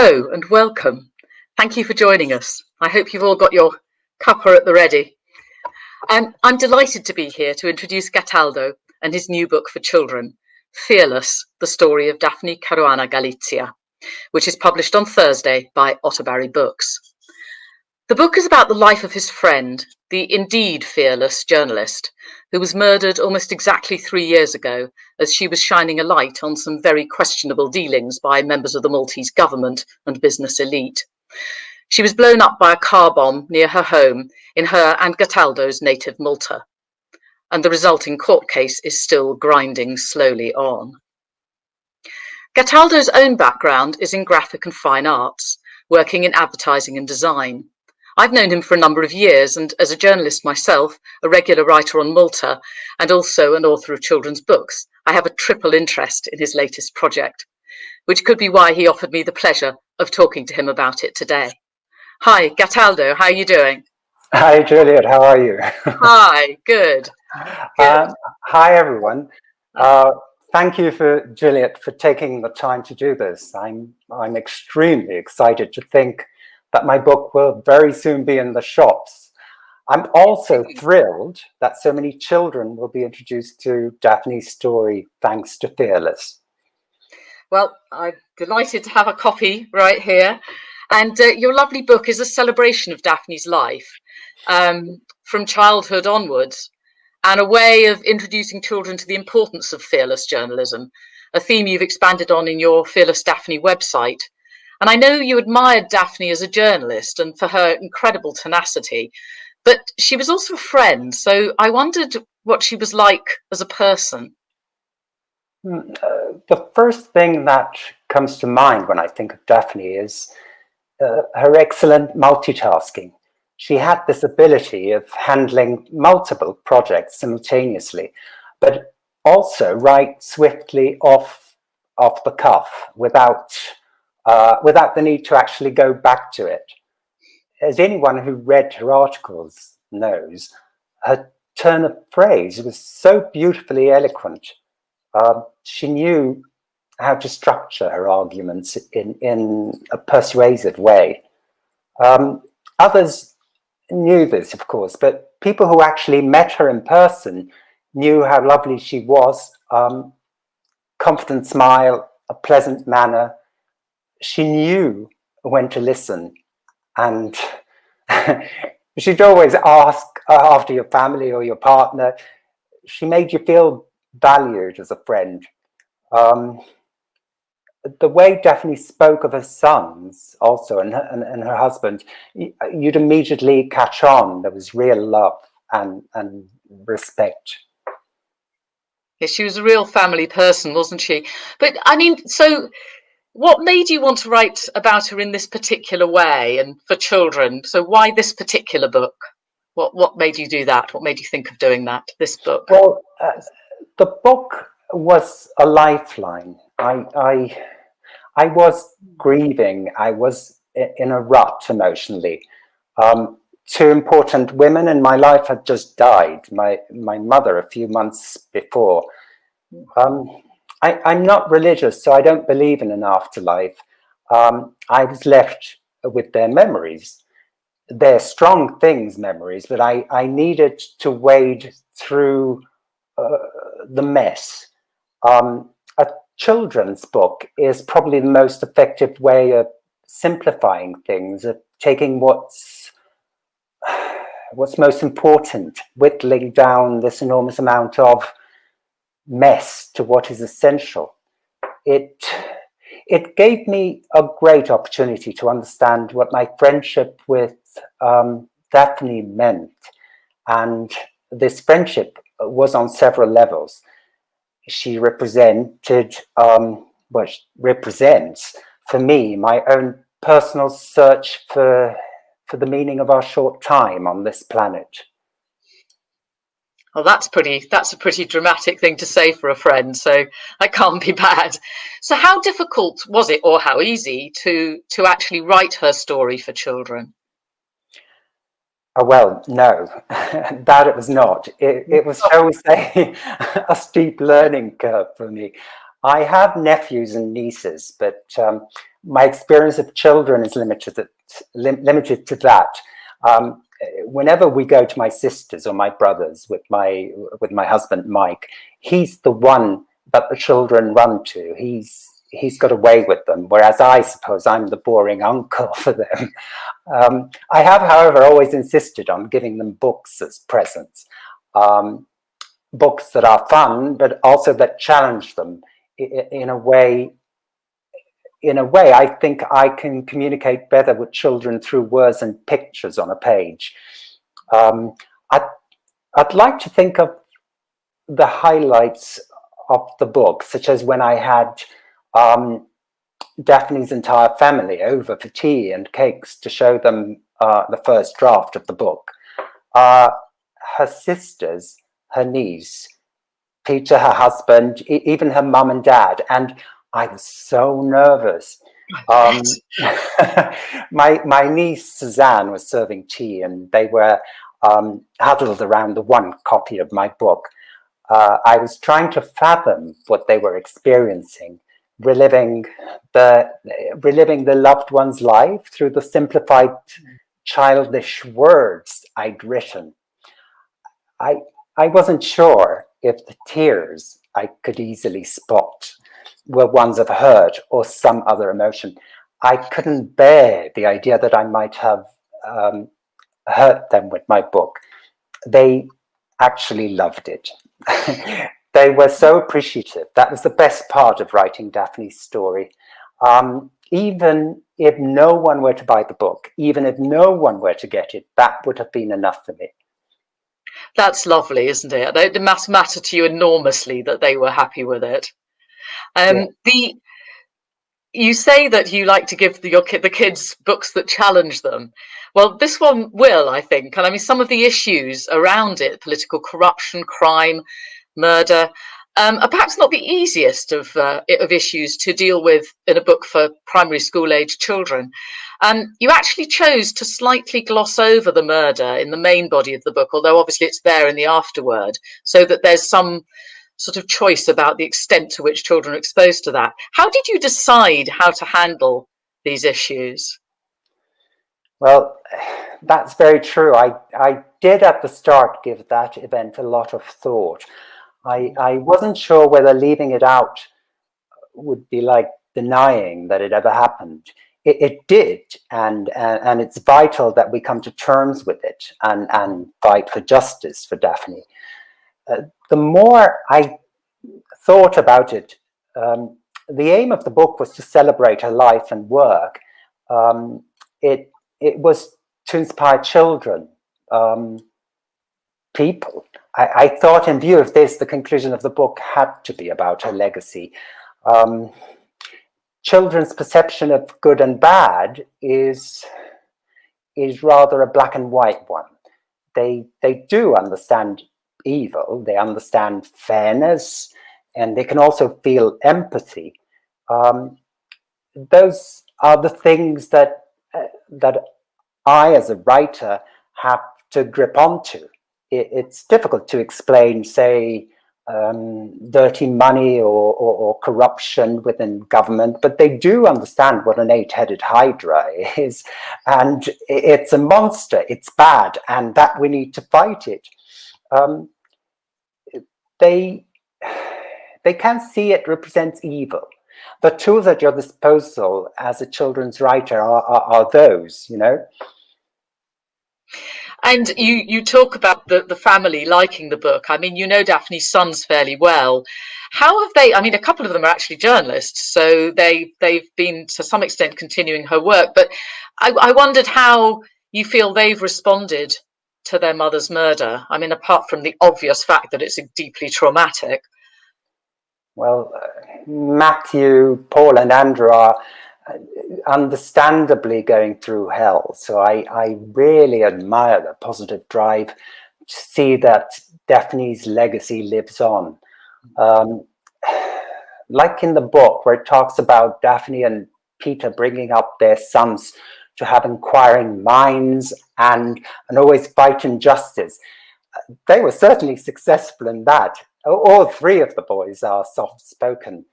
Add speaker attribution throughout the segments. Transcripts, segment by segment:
Speaker 1: Hello and welcome. Thank you for joining us. I hope you've all got your cuppa at the ready. I'm delighted to be here to introduce Gattaldo and his new book for children, Fearless, the Story of Daphne Caruana Galizia, which is published on Thursday by Otter-berry Books. The book is about the life of his friend, the indeed fearless journalist, who was murdered almost exactly 3 years ago as she was shining a light on some very questionable dealings by members of the Maltese government and business elite. She was blown up by a car bomb near her home in her and Gattaldo's native Malta, and the resulting court case is still grinding slowly on. Gattaldo's own background is in graphic and fine arts, working in advertising and design. I've known him for a number of years, and as a journalist myself, a regular writer on Malta, and also an author of children's books, I have a triple interest in his latest project, which could be why he offered me the pleasure of talking to him about it today. Hi, Gattaldo, how are you doing?
Speaker 2: Hi, Juliet, how are you?
Speaker 1: Hi, good.
Speaker 2: Hi, everyone. Thank you, Juliet, for taking the time to do this. I'm extremely excited to think that my book will very soon be in the shops. I'm also thrilled that so many children will be introduced to Daphne's story thanks to Fearless.
Speaker 1: Well, I'm delighted to have a copy right here. And your lovely book is a celebration of Daphne's life from childhood onwards, and a way of introducing children to the importance of fearless journalism, a theme you've expanded on in your Fearless Daphne website. And I know you admired Daphne as a journalist and for her incredible tenacity, but she was also a friend. So I wondered what she was like as a person.
Speaker 2: The first thing that comes to mind when I think of Daphne is her excellent multitasking. She had this ability of handling multiple projects simultaneously, but also write swiftly off the cuff without the need to actually go back to it. As anyone who read her articles knows, her turn of phrase was so beautifully eloquent. She knew how to structure her arguments in a persuasive way. Others knew this, of course, but people who actually met her in person knew how lovely she was. Confident smile, a pleasant manner. She knew when to listen, and she'd always ask after your family or your partner. She made you feel valued as a friend. The way Daphne spoke of her sons also and her husband, you'd immediately catch on. There was real love and respect.
Speaker 1: Yeah, she was a real family person, wasn't she? But I mean, so what made you want to write about her in this particular way and for children? So why this particular book? What made you do that? What made you think of doing that, this book?
Speaker 2: Well, the book was a lifeline. I was grieving. I was in a rut emotionally. Two important women in my life had just died. My mother a few months before. I'm not religious, so I don't believe in an afterlife. I was left with their memories. They're strong things, memories, but I needed to wade through the mess. A children's book is probably the most effective way of simplifying things, of taking what's most important, whittling down this enormous amount of mess to what is essential. It gave me a great opportunity to understand what my friendship with Daphne meant, and this friendship was on several levels. She represented what represents for me my own personal search for the meaning of our short time on this planet.
Speaker 1: Well, that's a pretty dramatic thing to say for a friend, so that can't be bad. So how difficult was it, or how easy, to actually write her story for children?
Speaker 2: Well, no, that it was not. It was, shall we say, a steep learning curve for me. I have nephews and nieces, but my experience of children is limited to that. Whenever we go to my sisters or my brothers with my husband Mike, he's the one that the children run to. He's got away with them, whereas I suppose I'm the boring uncle for them. I have, however, always insisted on giving them books as presents, books that are fun, but also that challenge them in a way. In a way, I think I can communicate better with children through words and pictures on a page. I'd like to think of the highlights of the book, such as when I had Daphne's entire family over for tea and cakes to show them the first draft of the book. Her sisters, her niece, Peter, her husband, even her mum and dad, and I was so nervous. My niece Suzanne was serving tea, and they were huddled around the one copy of my book. I was trying to fathom what they were experiencing, reliving the loved one's life through the simplified, childish words I'd written. I wasn't sure if the tears I could easily spot were ones of hurt or some other emotion. I couldn't bear the idea that I might have hurt them with my book. They actually loved it. They were so appreciative. That was the best part of writing Daphne's story. Even if no one were to buy the book, even if no one were to get it, that would have been enough for me.
Speaker 1: That's lovely, isn't it? It must matter to you enormously that they were happy with it.
Speaker 2: Yeah.
Speaker 1: You say that you like to give the kids books that challenge them. Well, this one will, I think. And I mean, some of the issues around it, political corruption, crime, murder, are perhaps not the easiest of issues to deal with in a book for primary school age children. You actually chose to slightly gloss over the murder in the main body of the book, although obviously it's there in the afterword, so that there's some sort of choice about the extent to which children are exposed to that. How did you decide how to handle these issues?
Speaker 2: Well, that's very true. I did at the start give that event a lot of thought. I wasn't sure whether leaving it out would be like denying that it ever happened. It did, and it's vital that we come to terms with it and fight for justice for Daphne. The more I thought about it, the aim of the book was to celebrate her life and work. It was to inspire children, people. I thought, in view of this, the conclusion of the book had to be about her legacy. Children's perception of good and bad is rather a black and white one. They do understand evil, they understand fairness, and they can also feel empathy. Those are the things that I, as a writer, have to grip onto. It's difficult to explain, say, dirty money or corruption within government, but they do understand what an 8-headed hydra is, and it's a monster, it's bad, and that we need to fight it. They can see it represents evil. The tools at your disposal as a children's writer are those, you know.
Speaker 1: And you talk about the family liking the book. I mean, you know Daphne's sons fairly well. How have they? I mean, a couple of them are actually journalists, so they've been to some extent continuing her work. But I wondered how you feel they've responded to their mother's murder. I mean, apart from the obvious fact that it's deeply traumatic.
Speaker 2: Well, Matthew, Paul, and Andrew are understandably going through hell. So I really admire the positive drive to see that Daphne's legacy lives on. Like in the book where it talks about Daphne and Peter bringing up their sons to have inquiring minds and always fight injustice. They were certainly successful in that. All three of the boys are soft-spoken,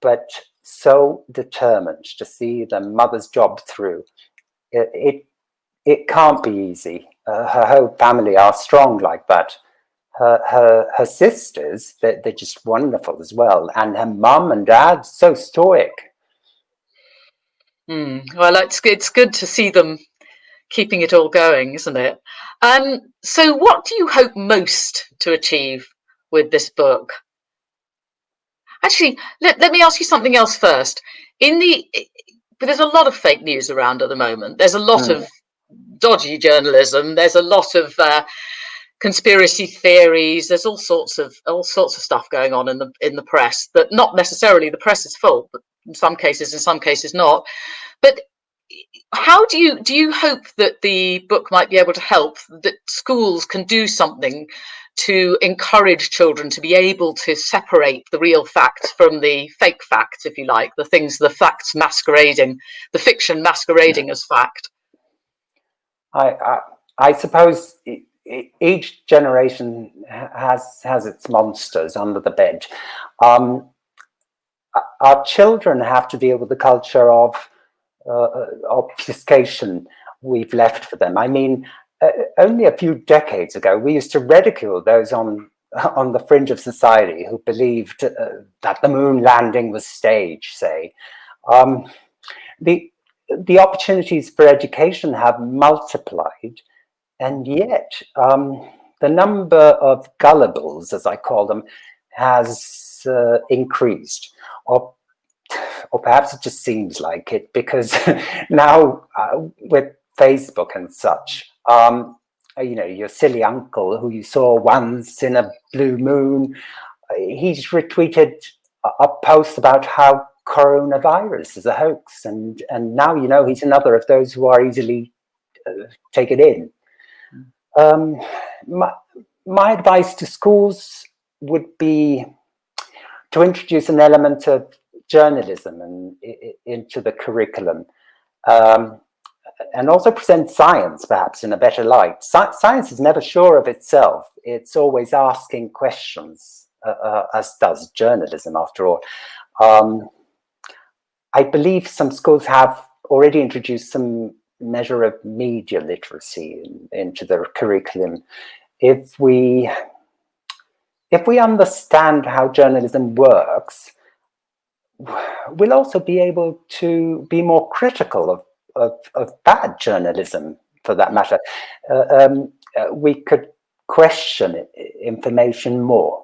Speaker 2: but so determined to see the mother's job through. It can't be easy. Her whole family are strong like that. Her sisters, they're just wonderful as well. And her mum and dad, so stoic.
Speaker 1: Well, it's good to see them keeping it all going, isn't it? So what do you hope most to achieve with this book? Actually, let me ask you something else first. There's a lot of fake news around at the moment. There's a lot of dodgy journalism. There's a lot of conspiracy theories. There's all sorts of stuff going on in the press that not necessarily the press is fault, but in some cases not. But how do you hope that the book might be able to help, that schools can do something to encourage children to be able to separate the real facts from the fake facts, if you like, the facts masquerading, the fiction masquerading as fact?
Speaker 2: I suppose each generation has its monsters under the bed. Our children have to deal with the culture of obfuscation we've left for them. I mean, only a few decades ago, we used to ridicule those on the fringe of society who believed that the moon landing was staged, say. The opportunities for education have multiplied, and yet the number of gullibles, as I call them, has increased. Or perhaps it just seems like it, because now with Facebook and such, your silly uncle who you saw once in a blue moon, he's retweeted a post about how coronavirus is a hoax, and now he's another of those who are easily taken in. My advice to schools would be to introduce an element of journalism into the curriculum, and also present science perhaps in a better light. Science is never sure of itself. It's always asking questions, as does journalism, after all. I believe some schools have already introduced some measure of media literacy into their curriculum. If we understand how journalism works, we'll also be able to be more critical of bad journalism, for that matter. We could question information more.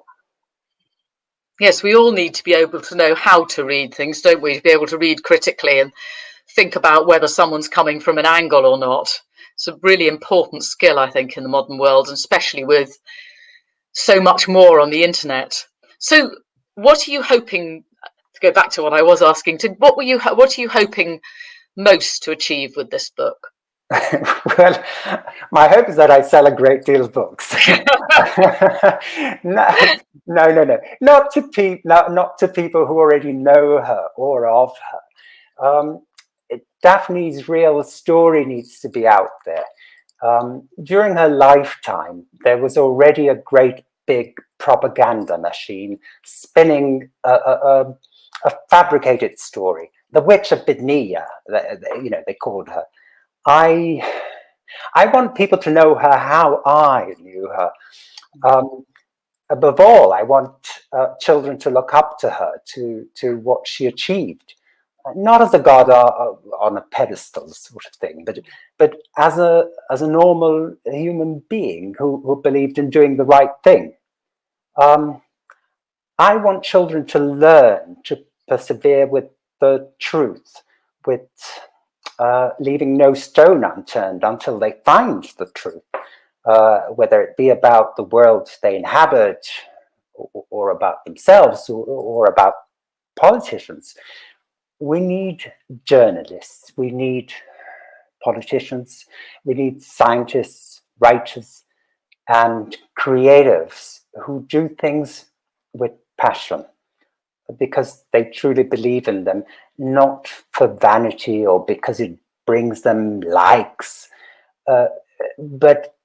Speaker 1: Yes, we all need to be able to know how to read things, don't we? To be able to read critically and think about whether someone's coming from an angle or not. It's a really important skill, I think, in the modern world, and especially with so much more on the internet. So what are you hoping, to go back to what I was asking, what are you hoping most to achieve with this book?
Speaker 2: Well, my hope is that I sell a great deal of books. No. Not to people who already know her or of her. Daphne's real story needs to be out there. During her lifetime, there was already a great big propaganda machine spinning a fabricated story. The Witch of Bithynia, they called her. I want people to know her how I knew her. Above all, I want children to look up to her, to what she achieved, not as a god on a pedestal sort of thing, but as a normal human being who believed in doing the right thing. I want children to learn to persevere with the truth, with leaving no stone unturned until they find the truth, whether it be about the world they inhabit, or about themselves, or about politicians. We need journalists, we need politicians, we need scientists, writers, and creatives who do things with passion, because they truly believe in them, not for vanity or because it brings them likes, but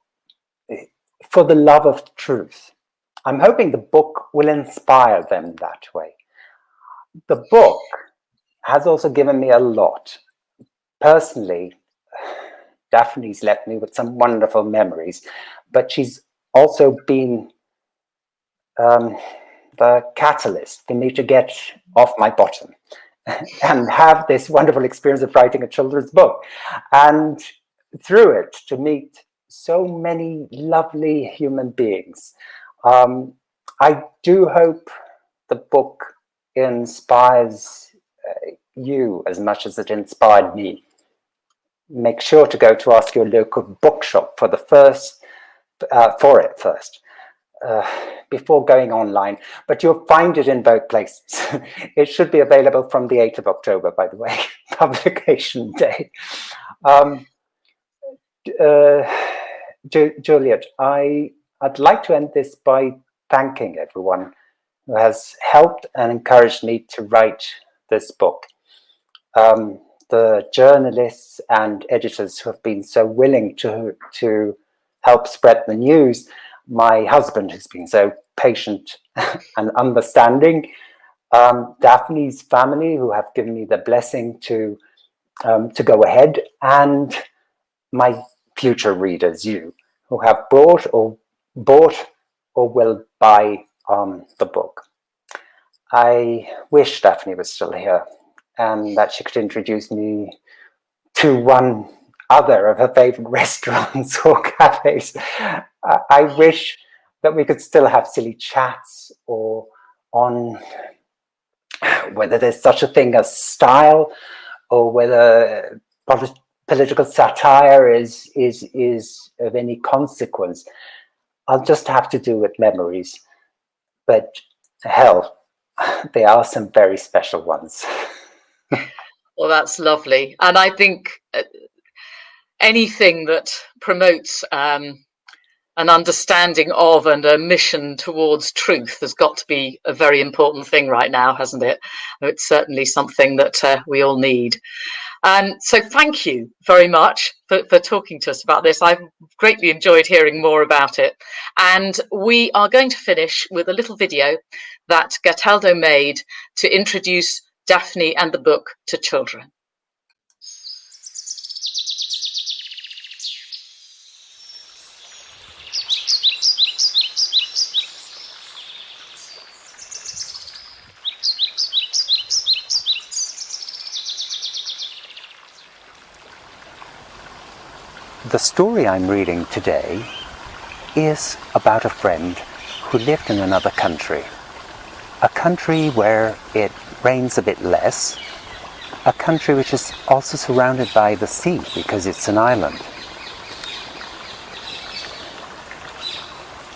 Speaker 2: for the love of truth. I'm hoping the book will inspire them that way. The book has also given me a lot. Personally, Daphne's left me with some wonderful memories, but she's also been the catalyst for me to get off my bottom and have this wonderful experience of writing a children's book. And through it, to meet so many lovely human beings. I do hope the book inspires you as much as it inspired me. Make sure to go to ask your local bookshop for it first. Before going online, but you'll find it in both places. It should be available from the 8th of October, by the way, publication day. Juliet, I'd like to end this by thanking everyone who has helped and encouraged me to write this book. The journalists and editors who have been so willing to help spread the news. My husband has been so patient and understanding. Daphne's family, who have given me the blessing to go ahead, and my future readers, you, who have bought or will buy the book. I wish Daphne was still here and that she could introduce me to one other of her favorite restaurants or cafes. I wish that we could still have silly chats or on whether there's such a thing as style or whether political satire is of any consequence. I'll just have to do with memories. But hell, there are some very special ones.
Speaker 1: Well, that's lovely. And I think anything that promotes an understanding of and a mission towards truth has got to be a very important thing right now, hasn't it? It's certainly something that we all need. So thank you very much for talking to us about this. I've greatly enjoyed hearing more about it. And we are going to finish with a little video that Gattaldo made to introduce Daphne and the book to children.
Speaker 2: The story I'm reading today is about a friend who lived in another country. A country where it rains a bit less. A country which is also surrounded by the sea because it's an island.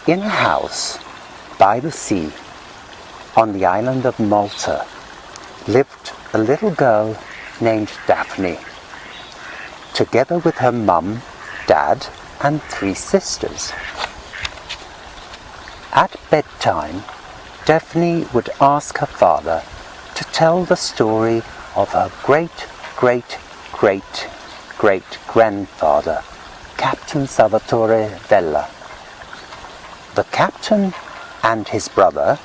Speaker 2: In a house by the sea on the island of Malta lived a little girl named Daphne, together with her mum, dad, and 3 sisters. At bedtime, Daphne would ask her father to tell the story of her great-great-great-great-grandfather, Captain Salvatore Vella. The captain and his brother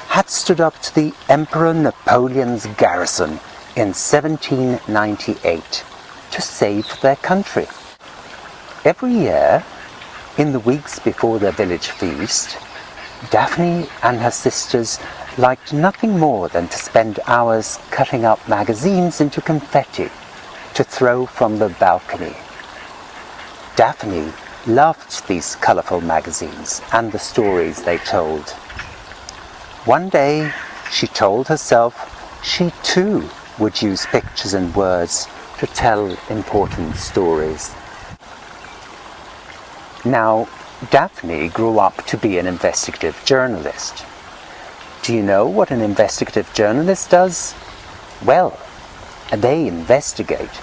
Speaker 2: had stood up to the Emperor Napoleon's garrison in 1798 to save their country. Every year, in the weeks before their village feast, Daphne and her sisters liked nothing more than to spend hours cutting up magazines into confetti to throw from the balcony. Daphne loved these colourful magazines and the stories they told. One day, she told herself she too would use pictures and words to tell important stories. Now, Daphne grew up to be an investigative journalist. Do you know what an investigative journalist does? Well, they investigate.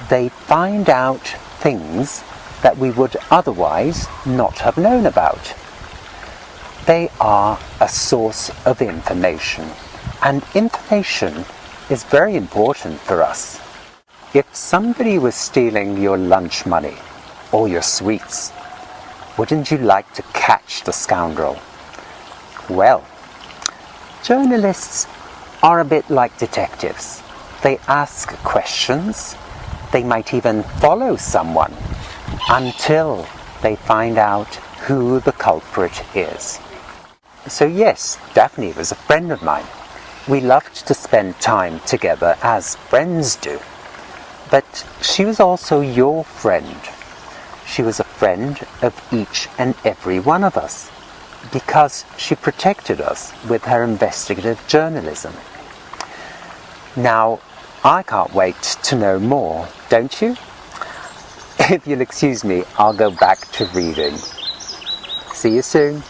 Speaker 2: They find out things that we would otherwise not have known about. They are a source of information, and information is very important for us. If somebody was stealing your lunch money or your sweets, wouldn't you like to catch the scoundrel? Well, journalists are a bit like detectives. They ask questions. They might even follow someone until they find out who the culprit is. So yes, Daphne was a friend of mine. We loved to spend time together as friends do. But she was also your friend. She was a friend of each and every one of us because she protected us with her investigative journalism. Now, I can't wait to know more, don't you? If you'll excuse me, I'll go back to reading. See you soon.